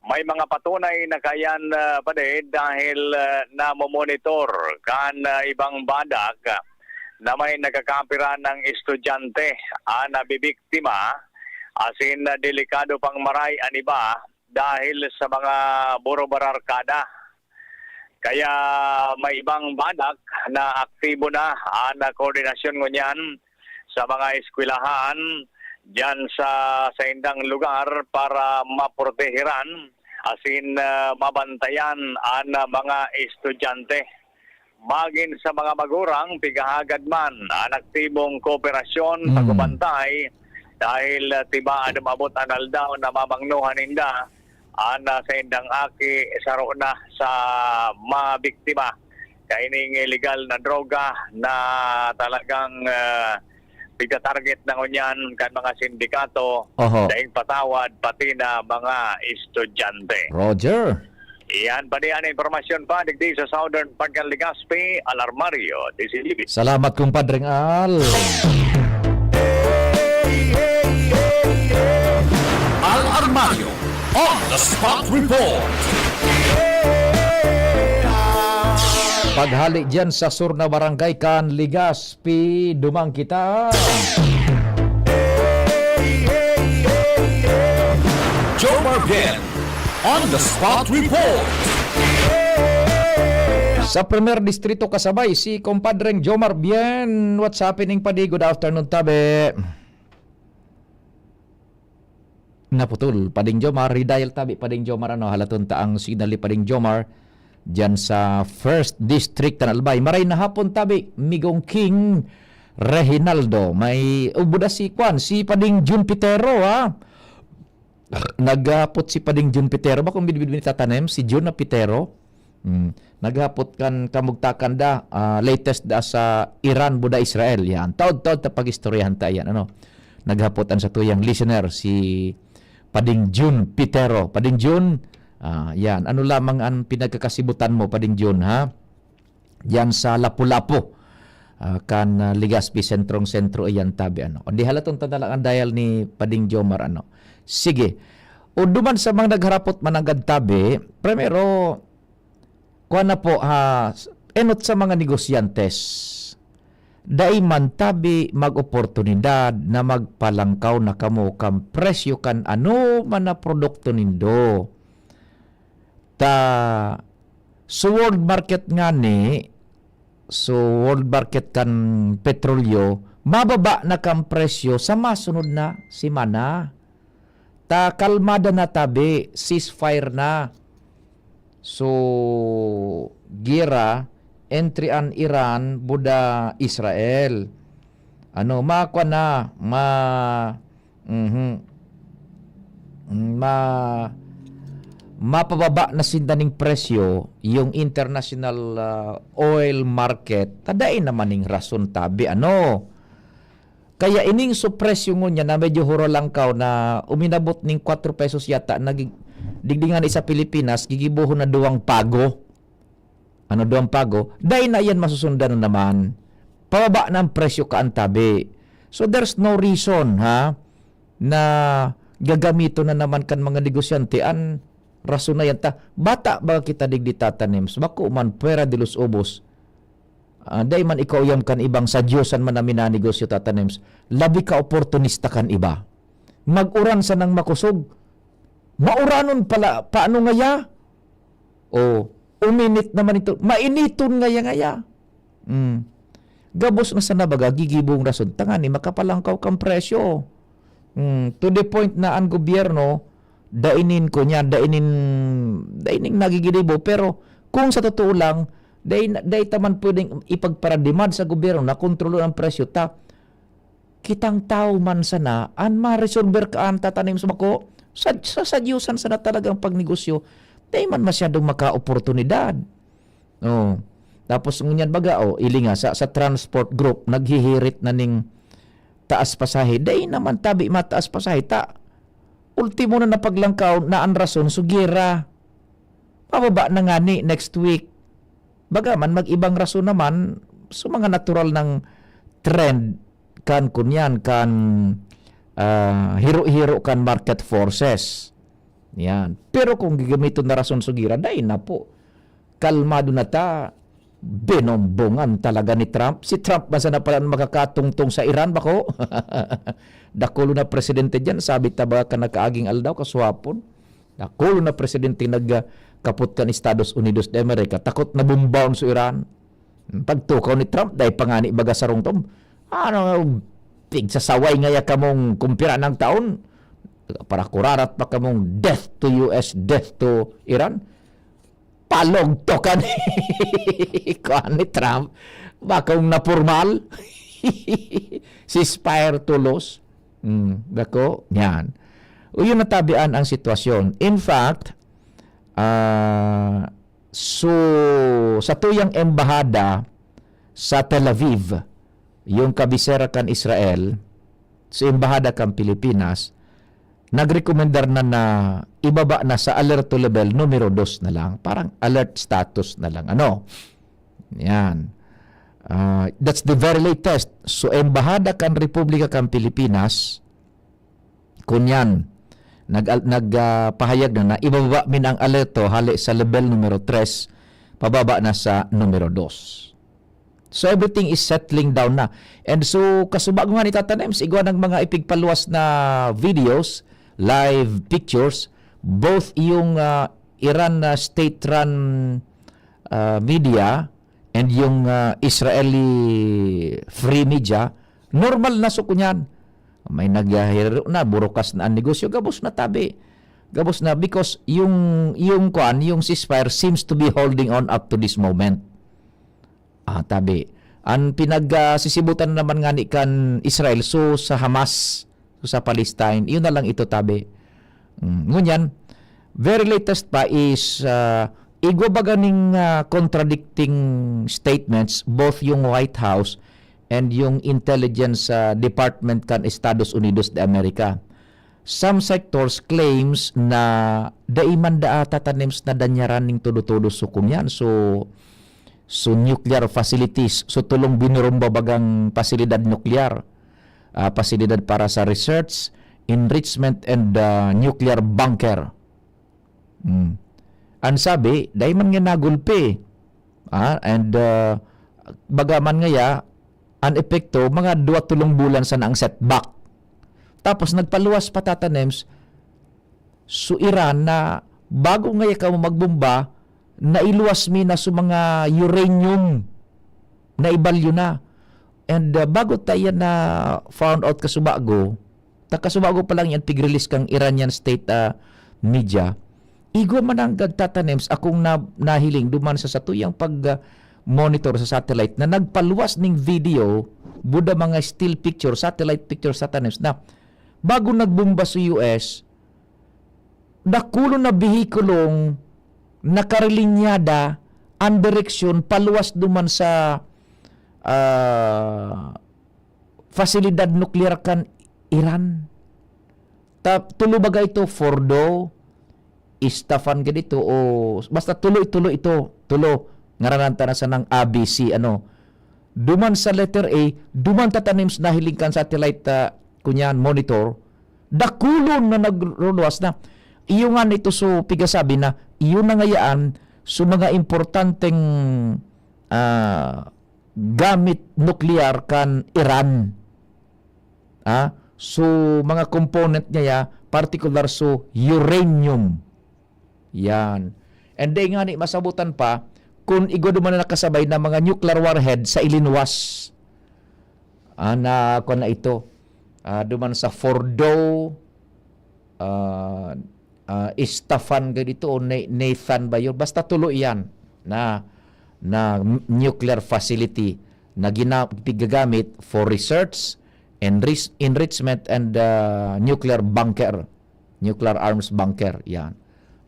S12: May mga patunay na kayan Pade dahil na-monitor kan ibang badak na may nagkakapira ng estudyante na bibiktima. Asin delikado pang maray ang iba dahil sa mga buro-bararkada. Kaya may ibang badak na aktibo na na koordinasyon ngunyan sa mga eskwelahan dyan sa indang lugar para maprotehiran asin mabantayan ang mga estudyante. Magin sa mga magurang pigahagad man ang aktibong kooperasyon pagbantay dahil tiba adumabot anal daw na mamangnuhan inda sa indang aki saro na sa mabiktima kaining illegal na droga na talagang piga-target na ngunyan kan mga sindikato daing patawad pati na mga estudyante.
S2: Roger.
S12: Iyan pa niyan informasyon pa digdi sa Southern Part ng Legazpi, Al Armario, DCDB.
S2: Salamat kumpadreng Al.
S1: Al Armario on the spot report.
S2: Paghali dyan sa sur na barangay kan Legazpi, dumang kita.
S1: Jomar Bien on the spot report.
S2: Sa Premier Distrito kasabay si kumpadreng Jomar Bien. What's happening Padi? Good afternoon tabi. Naputol Pading Jomar, redial tabi Pading Jomar, halaton taang signal Pading Jomar dyan sa 1st District ng Albay. Maray na hapon tabi Migong King Reginaldo. May ubuda si Pading Jun Pitero Naghapot si Pading Jun Pitero ba kung bidbid tatanem si Jun na Pitero. Naghapot kan kamugtakan da latest da sa Iran buda Israel yan. Taod-taod ta pagistoryahan ta yan Naghapotan sa tuyang listener si Pading Jun Pitero. Pading Jun, yan. Ano lamang ang pinagkakasibutan mo, Pading Jun, ha? Yan sa Lapu-Lapu. kan Ligaspi sentrong-sentro iyan tabi ano. O di halatong tadalang ang dial ni Pading Jomar ano. Sige. O duman sa mga nagharapot managad tabi, primero kuha na po enot sa mga negosyantes. Dai man tabi mag-oportunidad na magpalangkaw na kamo kam presyo kan ano man na produkto nindo. So world market nga ni, so world market kan petrolyo, mababa na kang presyo sa masunod na simana. Kalmada na tabi, ceasefire na. So, gira, entry an Iran, buda Israel. Makwa na, mapababa na sindaning presyo yung international oil market. Tadain naman ng rason tabi. Kaya ining supresyo ngunya na medyo huro lang na uminabot ning 4 pesos yata digdingan isa Pilipinas gigibuhon na 2 pago. 2 pago? Dahil na yan masusundan naman. Pababa ng presyo kaantabi. So there's no reason na gagamito na naman kan mga negosyante rason na yan bata ba kita digdi tatanim bako man pera de los obos. Dahil man ikaw yan kan ibang sa Diyosan man namin na negosyo tatanim, labi ka oportunista kan iba. Mag-uran sa nang makusog. Mauranon pala, paano ngaya? Uminit naman ito. Mainiton ngaya. Gabos na sa nabaga, gigibong rason. Tangani, makapalangkaw kang presyo. To the point na ang gobyerno, dainin nagigidibo. Pero kung sa totoo lang, Day taman pwedeng ipagparademand sa gobyerno na kontrolo ang presyo kitang tao man sana ma-resolver ka tatanim sa mako sa Diyosan sana talagang pagnegosyo day man masyadong maka-oportunidad. Tapos ngunyan baga ilinga sa transport group naghihirit na ning taas pasahe day naman tabi mataas pasahe ultimo na napaglangkaw na ang rason sugira pababa na nga ni next week. Bagaman mag-ibang rason naman sa mga natural ng trend kan kunyan kan hiro-hiro kan market forces. Yan. Pero kung gagamiton na rason sugira, dahil na po. Kalmado na binombongan talaga ni Trump. Si Trump basa na pala makakatungtong sa Iran bako. Dakulo na presidente dyan, sabi ba ka nakaaging aldaw kaswapon. Dakulo na presidente kaput kan Estados Unidos de America, takot na bumbaon sa Iran. Pagtukaw ni Trump, dahil pangani baga sarong tom, pigsasaway ngaya kamong kumpira ng taon, para kurarat pa kamong death to US, death to Iran, palog to kan ni Trump, bakong napurmal, ceasefire to lose. Dako, yan. Yun natabian ang sitwasyon. In fact, so sa tuyang embahada sa Tel Aviv, yung kabisera kan Israel, sa embahada kan Pilipinas, nagrekomendar na ibaba na sa alert level numero 2 na lang, parang alert status na lang. Yan. That's the very latest. So embahada kan Republika kan Pilipinas, kunyan nagpahayag na ibaba min ang alerto hali sa level numero 3 pababa na sa numero 2. So everything is settling down na. And so kasubag nga ni tatanim igwa ng mga ipigpaluwas na videos, live pictures, both yung Iran state-run media and yung Israeli free media, normal na so kunyan. May nagyahiro na, burokas na ang negosyo, gabos na tabi. Gabos na because yung ceasefire seems to be holding on up to this moment. Tabi. Ang pinagsisibutan naman nga ni kan Israel so sa Hamas, so sa Palestine, yun na lang ito tabi. Ngunyan, very latest pa is igwabaga ning contradicting statements, both yung White House and yung intelligence department kan Estados Unidos de America. Some sectors claims na daiman da tatanems na danyaran ning todo-todo sukong yan. So So nuclear facilities, so tulong binurumba bagang pasilidad nuklear, pasilidad para sa research, enrichment and nuclear bunker. Ang sabi, dahil man nga nagulpi, and bagaman ngaya, ang epekto, mga 2-3 bulan sa naang setback. Tapos nagpaluwas pa tatanems, so Iran na bago ngaya ka magbomba, nailuwas mi na sa mga uranium na ibalyo na. And bago tayo na found out kasubago pa lang yan, pig-release kang Iranian state media, igo man ang tatanems akong nahiling duman sa satuyang pag-monitor sa satellite na nagpaluwas ning video, buda mga still picture, satellite picture sa tatanems na bago nagbomba sa US, dakulo na bihikulong nakarelinyada ang direksyon paluwas duman sa fasilidad nuklear kan Iran. Tulo baga ito, Fordo, Istafan ganito, o basta tulo-tulo ito, ngarananta na sa ng ABC, duman sa letter A, duman tatanims na hilingkan satellite, kunyan, monitor, dakulon na nagruluwas na, iyo nga nito so pigasabi na, iyo na ngayaan, so mga importanteng gamit nuklear kan Iran. So mga component niya, particular so uranium. Yan. And then nga ni masabutan pa, kung igo duman na nakasabay na mga nuclear warhead sa ilinwas. Na kung na ito, duman sa Fordo, Istafan ganito, o Nathan ba yun? Basta tuloy yan na nuclear facility na ginagamit for research, enrichment and nuclear bunker, nuclear arms bunker. Yan.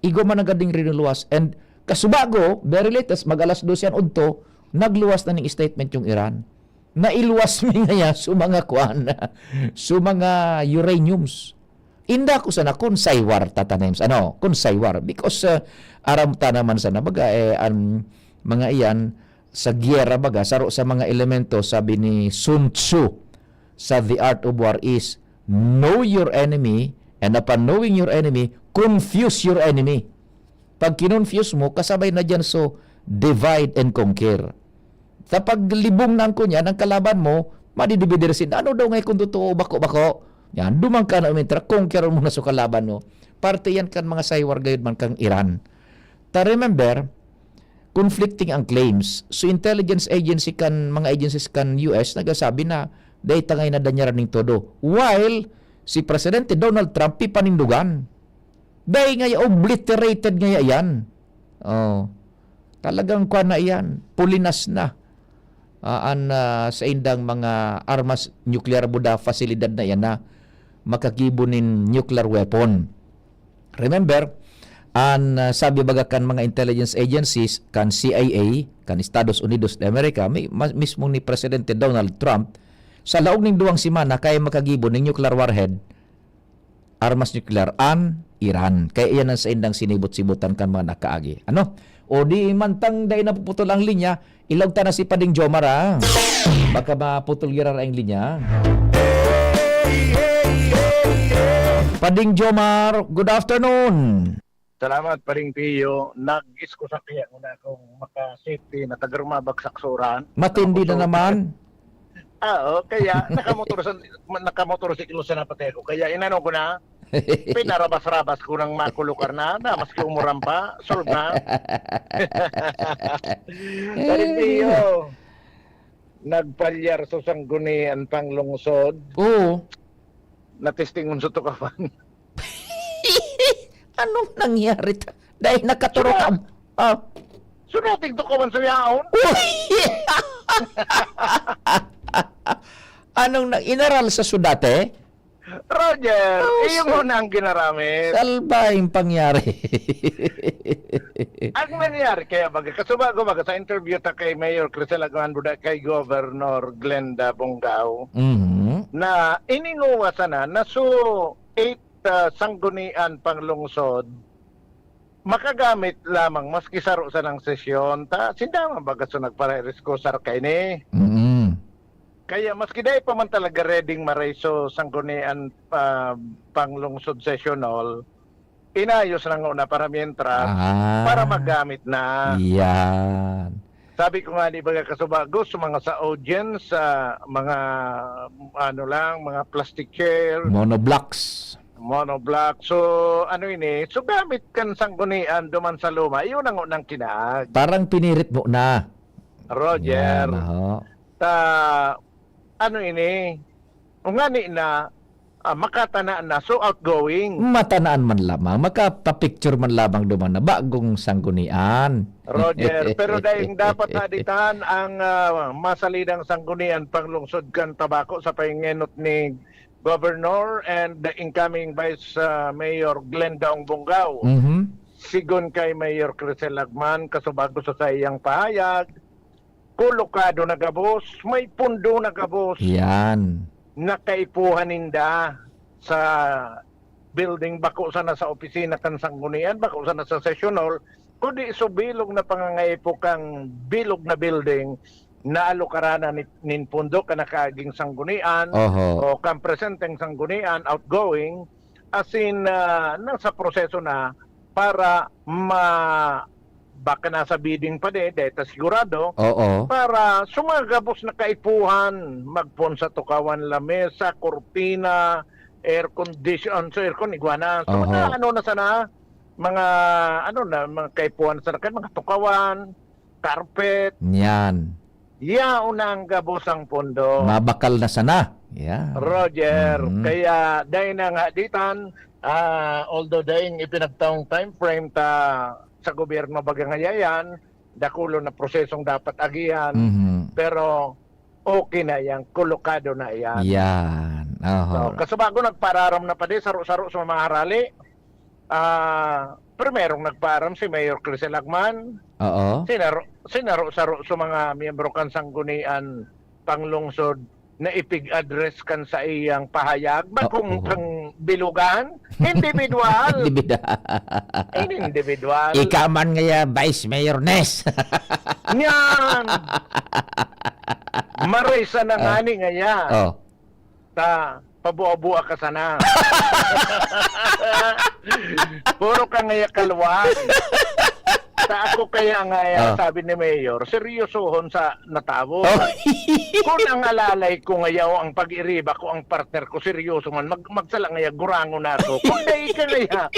S2: Igo man ang gading rinuluwas. And kasubago, very latest, mag-alas 12 yan udto, nagluwas na ng statement yung Iran. Nailuwas mi nga sa mga kuan, sa mga uraniums. Inda ko sana kung saywar tatanems. Kung saywar. Because aram ta naman sana baga, ang mga iyan sa giyera baga, saro sa mga elemento, sabi ni Sun Tzu sa The Art of War is, know your enemy, and upon knowing your enemy, confuse your enemy. Pag kinonfuse mo, kasabay na dyan so divide and conquer. Sa paglibong na ko niya, ng kalaban mo, madidibidirsin, ano daw ngay kung totoo, bako-bako. Yan, dumang ka na umintra, conquer mo na sa kalaban mo. Parte yan kan mga saywar gayud man kang Iran. Remember, conflicting ang claims. So intelligence agency kan, mga agencies kan US, nagasabi na, dahil tangay na danyaran ng todo. While, si Presidente Donald Trump, panindugan. Dahil nga obliterated nga yan. Talagang kwa na yan. Pulinas na. Sa indang mga armas nuclear buda fasilidad na yan na makakibunin nuclear weapon. Remember, sabi baga kan mga intelligence agencies, kan CIA, kan Estados Unidos de America, mismo ni Presidente Donald Trump, sa laog ng 2 semana, kaya makagibon ng nuclear warhead, armas nuclear, an Iran. Kaya yan ang sa indang sinibot-sibutan kan mga nakaagi. O di mantang dahil napuputol ang linya, ilaw ta na si Pading Jomar, baka maputol gira ang linya. Pading Jomar, good afternoon.
S13: Salamat, Paring Pio. Nag-isko sa kaya muna akong maka-safety na tagarumabag saksuran.
S2: Matindi na naman.
S13: Kaya nakamotorsiklo sa napatay ko. Kaya inano ko na, pinarabas-rabas ko ng makulukar na, maski umuram pa, solve na. Paring Pio, nagpalyar sa sanggunian pang lungsod.
S2: Oo.
S13: Natesting unso to kapan.
S2: Anong nangyari? Dahil nakaturo ka.
S13: Sunating to kaman sa yaon.
S2: Anong inaral sa sudate?
S13: Roger, iyong muna ang ginaramit.
S2: Salba yung pangyari.
S13: Ang nangyari kaya kasubago sa interview ta kay Mayor Crisela Guanbuda kay Governor Glenda Bongao, na ininguwasan na so 8 sanggunian panglungsod makagamit lamang maski saro sa ng sesyon ta sindama baga so nagparerisko sar kay ni. Kaya maski dahil pa man talaga reading marayso sanggunian panglungsod sessional, inayos lang una para mientras para magamit na.
S2: Yan.
S13: Sabi ko nga di ba kasubagos mga sa audience, mga ano lang, mga plastic chair,
S2: Monoblocks.
S13: monoblock. So ano ini, so gamit kan sanggunian duman sa luma, iyon ang unang kinaag.
S2: Parang pinirit mo na.
S13: Roger.
S2: Yan, ho.
S13: Ta ano ini, ungani na makatana na so outgoing.
S2: Matanaan man lamang, makapapicture man lamang duman na bagong sanggunian.
S13: Roger, pero dahil dapat haditan ang masalidang sanggunian panglungsod kan tabako sa paingenot ni Governor and the incoming Vice Mayor Glenn Daong Bungaw. Sigon kay Mayor Crisel Lagman kasubago sa iyang pahayag, kulokado na gabos, may pundo na gabos.
S2: Yan.
S13: Nakaipuhan ninda sa building bako sana sa opisina kan sanggunian, bako sana sa sessional, kundi so bilog na pangangaipo kang bilog na building na alukarana nin pundo ka nakaaging sanggunian o kang presenteng sanggunian outgoing as in nasa proseso na para baka nasa bidding pa dahil sigurado para sumagabos na kaipuhan magpon sa tukawan lamesa, kortina, air condition, so aircon iguana. So mga ano na sana mga mga kaipuhan sa mga tukawan, carpet.
S2: Yan.
S13: Una ang gabos ang pondo.
S2: Mabakal na sana. Yeah.
S13: Roger. Kaya dahil na nga ditan, although dahil ipinagtaong time frame sa gobyerno baga ngayayan, dakulo na prosesong dapat agihan, pero okay na yan, kulokado na yan.
S2: Yan.
S13: So, kasubago nagpararam na pa di, saro-saro sa mga harali, primerong nagparam si Mayor Crisel Lagman, sinaro-saro sa mga miyembro kan sanggunian panglungsod na ipig-address kan sa iyang pahayag bagong kang bilugan individual. Individual.
S2: Ikaman ngaya Vice Mayor Nes.
S13: Nyan. Marisa na ngani ngaya. Ta pabuo-buo ka sana. Puro ka ngaya kalwag. Sa ako kaya nga sabi ni Mayor, seryosohon sa natabo. Kung ang alalay ko ngayaw ang pag-iriba ko, ang partner ko, seryoso man, magsala ngaya, gurango na ako. Kung dahil ka ngaya,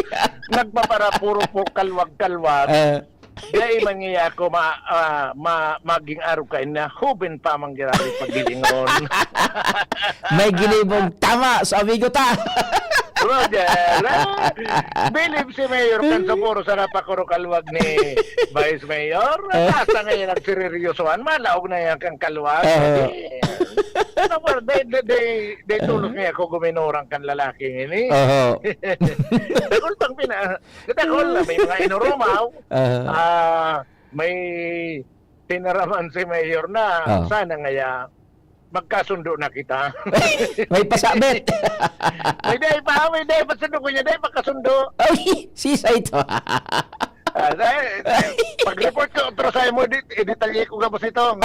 S13: nagpapara puro po kalwag-kalwag, dahil man ngaya ako maging araw kain na hubin pa manggirari pag-gilingon.
S2: May ginibong tama sa amigo ta.
S13: Roger, believe si Mayor kan sa puro sa napakuro kalwag ni Vice Mayor. Nasa ngayon nagsiriryosohan, malaog na yan kang kalwag. They tulog niya ako guminorang kan lalaking ini. Dagol pang dagol na may mga inurumaw. May pinaraman si Mayor na sana ngaya magkasundo na kita.
S2: May pasabit.
S13: May day pa sundo ko niya, day magkasundo.
S2: Ay, sisa ito.
S13: Pag-report ko, trasay mo, detalye ko gabos ito.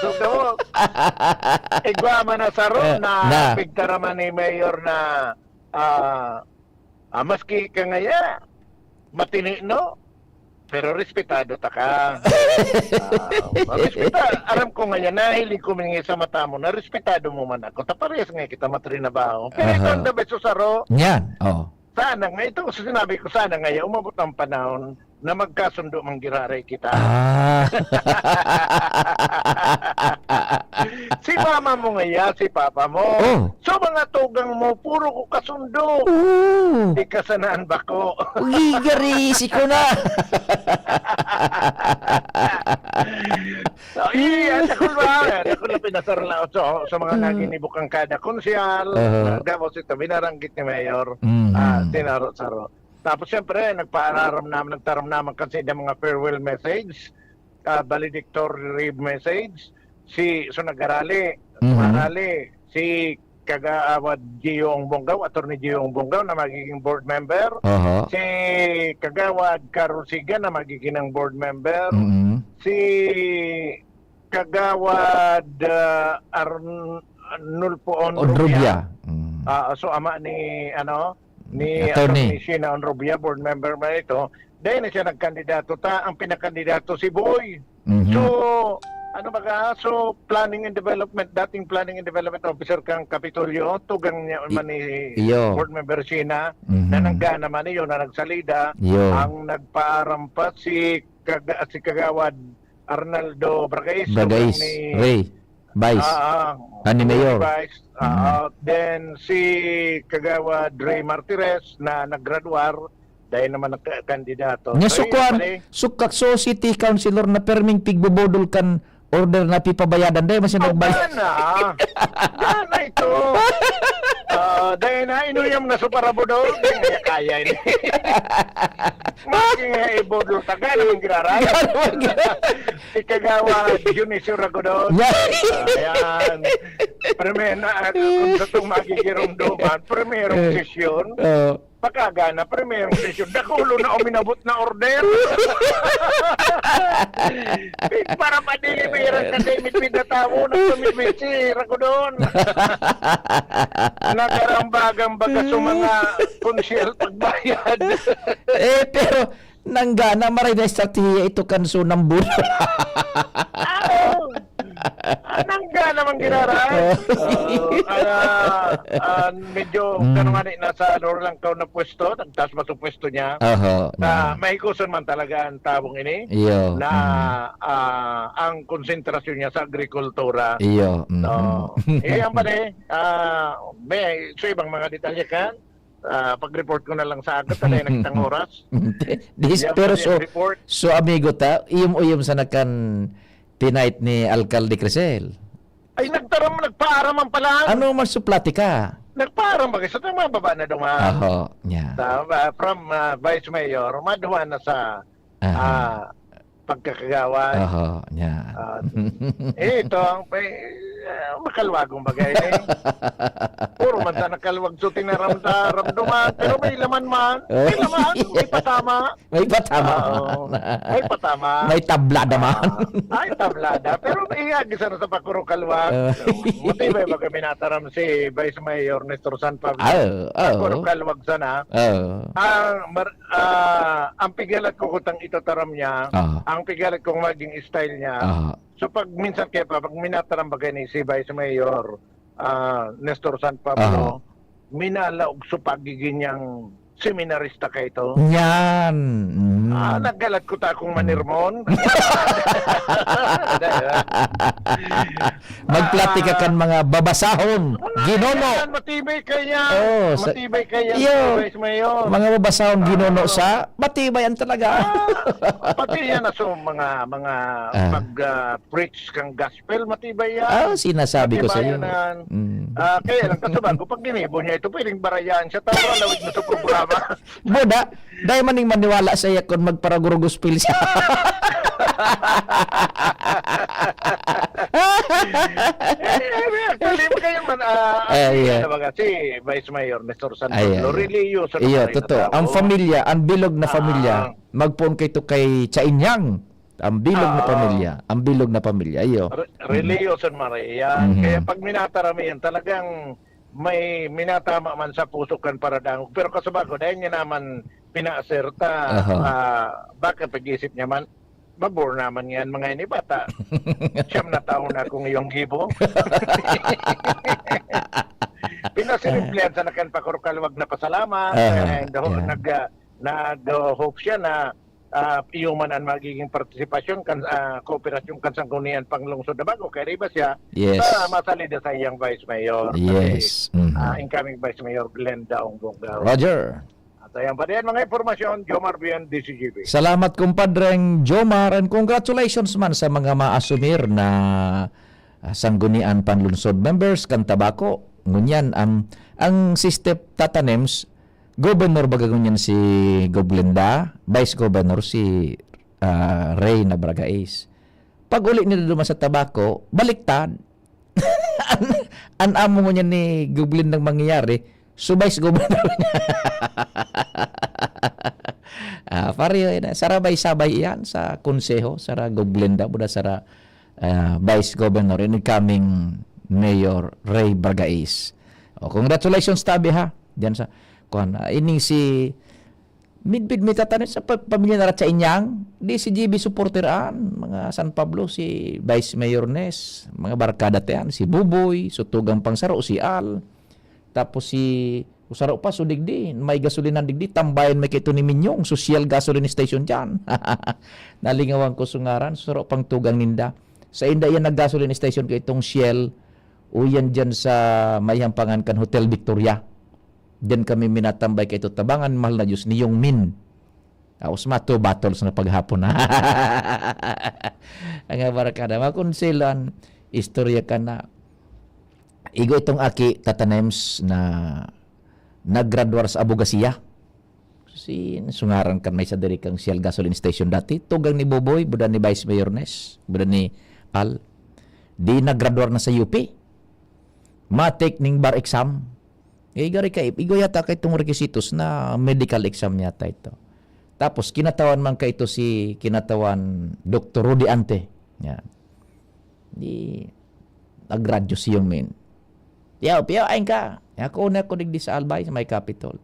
S13: So, gabo, igwa man na saro na pigtaraman ni Mayor na maski ka ngaya, matini, no? Pero respetado ta ka. Aram ko nga yan, nahilig ko mingi sa mata mo, na respetado mo man ako. Taparehas nga kita matrinabaho. Pero ito ang dapat susaro.
S2: Yan,
S13: Sana nga, ito sinabi ko, sana nga, umabot ang panahon na magkasundo manggiraray kita. Si mama mo nga, si papa mo. So mga tugang mo, puro ko kasundo. Di kasanaan ba ko?
S2: Gigarisi ko na.
S13: Ako na pinasarla sa mga naginibok ang kada konsyal. Gamos ito, binaranggit ni Mayor. Tinarot-saro. Tapos siyempre, nagtaram naman kasi ng mga farewell message, valedictory message, so nag-arali, si Kagawad Giyong Bonggaw, Attorney Giyong Bonggaw na magiging board member.
S2: Oho.
S13: Si Kagawad Carol Sigan na magiging ng board member.
S2: Mm-mm.
S13: Si Kagawad Arnulfo
S2: Onrubia.
S13: So ama ni ni
S2: Attorney.
S13: Sheena Onrubia, board member man ito. Dahil na siya nagkandidato ang pinakandidato si Boy.
S2: Mhm.
S13: So so planning and development, dating planning and development officer kang Kapitolyo, tugang niya man ni
S2: iyo.
S13: board member Sheena,
S2: Mhm.
S13: na nanggana man niyo, na nagsalida,
S2: Iyo.
S13: ang nagpaarampat si Kagawad Arnaldo Bragais.
S2: Bagais. Ray. Vice. Ani Mayor.
S13: Vice. Then si Kagawad Ray Martires na naggraduar dahil naman kandidato.
S2: Nya
S13: So,
S2: sukwan,
S13: yun pala,
S2: sukak so city councilor na perming pigbobodol kan order na pipabayadan dahil masih nagbayad.
S13: Gana ito. Dahil na inuyam na sa parabodol, hindi kaya ini. Maging ibodol taga naman giraray. Si Kagawad Junicio Ragodon. Ayan. Kung sa itong magigirumduman, primerong sesyon, pagkagana, primerong sesyon, dakulo na uminabot na order. Para padilibiran ka David Pidatawo na tumibit si Ragodon. Nagarambagang baga sa mga konsyel pagbayad.
S2: Pero nanggana maray na estratehiya ito kanso ng bulo.
S13: Nangga naman ginaray. Medyo kanungan nasa lang kao na pwesto, nagtaas ba sa pwesto niya. Mahikuson man talaga ang tabong ini.
S2: Iyo.
S13: Na ang konsentrasyon niya sa agrikultura.
S2: Iyo.
S13: Yan pa may so ibang mga detalye kan. Pag-report ko na lang sa agad na nakitang oras.
S2: Pero so amigo ta, iyom sa nakan tonight ni Alcalde Crisel.
S13: Ay nagpaaram pala.
S2: Ano man suplati ka?
S13: Nagpaaram ba sa mga baba na dumaan?
S2: Yeah.
S13: From Vice Mayor, maduwa na sa pagkakagawan.
S2: Yeah.
S13: Ito ang makalwagong bagay puro man sa nakalwag so tinaramdaman pero may laman man. May patama.
S2: May patama.
S13: May patama.
S2: May tablada man.
S13: Ay tablada pero iagi sana sa pakuro kalwag. Matibay ba kami nataram si Vice Mayor Nestor San Pablo. Pakuro kalwag sana. Ang pigalat ko kutang itotaram niya, ang pigalat kong maging style niya. So pag minsan kaya pag minataram bagay ni si Vice Mayor Nestor San Pablo, minalaog sa pagiging niyang seminarista kay ito.
S2: Yan.
S13: Naggalat ko ta akong manirmon.
S2: Magplati ka kan mga babasahon. Ginono.
S13: Matibay kaya. Matibay kaya Vice Mayor.
S2: Mga babasahon ginono sa matibayan talaga.
S13: Pati yan na so mga pag-preach kang gospel, matibay yan.
S2: Sinasabi ko sa iyo.
S13: Kaya lang kasabago, pag ginibo niya ito, pwedeng barayaan siya. Tawa, lawig na sa programa.
S2: Boda, dahil maning maniwala sa iya kung magparaguro gospel siya.
S13: Actually, kayo man, si Vice Mayor Nestor San Pablo, religious.
S2: Iyo, totoo. Ang familia, ang bilog na familia, magpuon kay to kay Chainyang. Ang bilog na pamilya. Ang bilog na pamilya. Iyo.
S13: Religious and Maria. Kaya pag minatarami yan, talagang may minatama man sa puso kan paradang. Pero kasabago, dahil niya naman pinaaserta, baka pag-isip niya man, mabor naman yan mga inibata. Siyam na taon na kung iyong gibo. Pinasirimplihan sa nakan pakurkalwag na pasalamat. Nag-hope siya na iyong man ang magiging partisipasyon kan kooperasyon kan sanggunian panglungsod na bago kaya iba siya masalida sa iyang Vice Mayor. Incoming Vice Mayor Glenda Ongbonggaw.
S2: Roger.
S13: At ayan pa din mga informasyon, Jomar Bian, DCGB.
S2: Salamat kumpadreng Jomar and congratulations man sa mga maasumir na sanggunian panlungsod members kan tabako. Ngunyan ang system tatanems Governor bagagunyan si Goblenda, Vice Governor si Ray na Bragais. Pag uli nila duman sa tabako, baliktad. Ang amo mo niya ni Gublin ng mangyayari, subay sa gobernador niya. Pareho na sarabay-sabay yan sa konseho, sara Gublin daw, buda sara Vice Governor, incoming Mayor Ray Bargais. Congratulations tabi ha. Diyan sa ining si midbid mitatanin sa pamilya na sa inyang di si GB supporteran mga San Pablo, si Vice Mayor Nes, mga barkada tayan, si Buboy, sutugang pangsaro si Al, tapos si usaro pa so digdi, may gasolinan digdi, tambayan may kito ni Minyong, social gasoline station dyan. Nalingawan ko sungaran, usaro pang tugang ninda. Sa inda yan nag-gasoline station ko itong Shell, uyan dyan sa mayampangan kan Hotel Victoria. Diyan kami minatambay kay ito tabangan, mahal na Diyos ni Yung Min. Usmato battles na paghapon. Ang barakada, makonsilan, istorya ka na. Igo itong aki tatanems na naggraduar sa abogasiya. Si sungaran kan may sa diri kang Shell gasoline station dati. Tugang ni Boboy, buda ni Vice Mayor Nes, buda ni Al. Di naggraduar na sa UP. Matik ning bar exam. Igari ka, igo yata kay itong requisitos na medical exam yata ito. Tapos kinatawan man ka ito si kinatawan Dr. Rudy Ante. Yan. Di nagradyo si Yung Min. Yaw, ayin ka. Ako na ko digdi sa Albay sa may Capitol.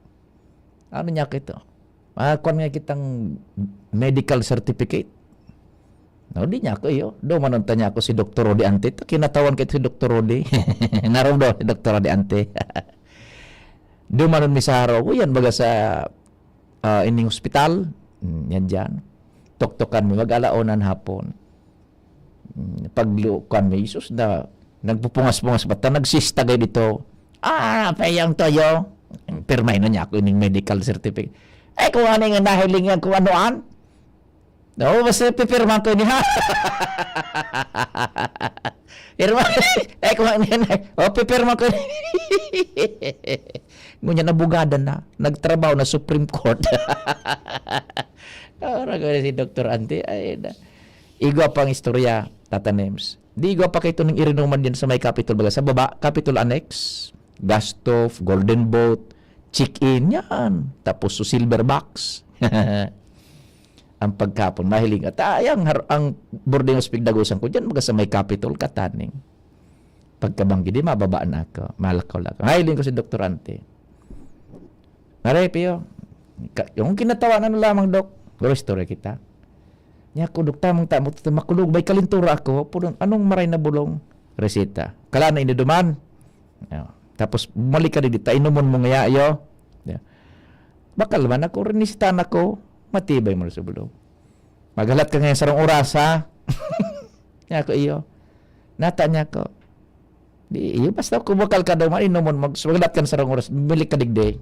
S2: Ano niya ka ito? Kuan nga kitang medical certificate. No, di niya ako iyo. Do manunta niya ako si Dr. Rudy Ante. Kinatawan ka ito si Dr. Rudy. Naroon do si Dr. Rudy Ante. Do manon mi sa araw. Yan baga sa ining hospital. Yan dyan. Tuktukan mi. Mag-alaonan hapon. Paglukan mi. Isus na nagpupungas-pungas bata. Nagsista kayo dito. Payang toyo. Pirmay na niya ako ining medical certificate. Kung ano nga nahilingan kung anoan. No, basta pipirman ko niya. Pirman. Kung ano nga. Pipirman ko niya. Ngunya nabugadan na. Nagtrabaho na Supreme Court. Si Dr. Ante. Igwa pang istorya, tatanems. Di igwa pa kayo ng irinuman din sa may Capitol. Baga sa baba, Capitol Annex, Gastoff, Golden Boat, check-in yan. Tapos so silver box. Ang pagkapon, mahiling. At ang boarding house pigdagosan ko dyan, baga sa may Capitol, kataning. Pagkabanggi, di mababaan ako. Malakaw lang. Mahiling ko si Dr. Ante. Narepio, yung kinatawanan na lamang, Dok. Pero story kita. Niya ko, Dok, tamang tamo, makulog, may kalintura ako. Anong maray na bulong? Resita. Kala na iniduman. Tapos, bumalik ka dito. Inumon mo nga, yo. Bakal man ako, rinistan ako. Matibay mo sa bulong. Magalat ka ngayon sa rong oras, ha? Niya ko, iyo. Nata niya ko. Di, iyo, basta ako bakal ka daw, inumon, magalat ka sa rong oras. Bumalik ka digday.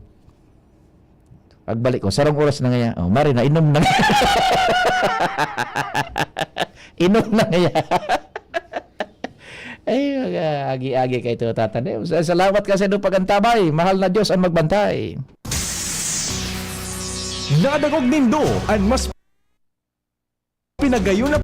S2: Pagbalik ko, sarang oras na ngaya. Mari na, inom na ngaya. Inom na ngaya. Ay, agi-agi kayo ito, tatanim. Salamat kasi doon pagantabay. Mahal na Diyos ang magbantay.
S1: Nadagog nindo ang mas pinagayon na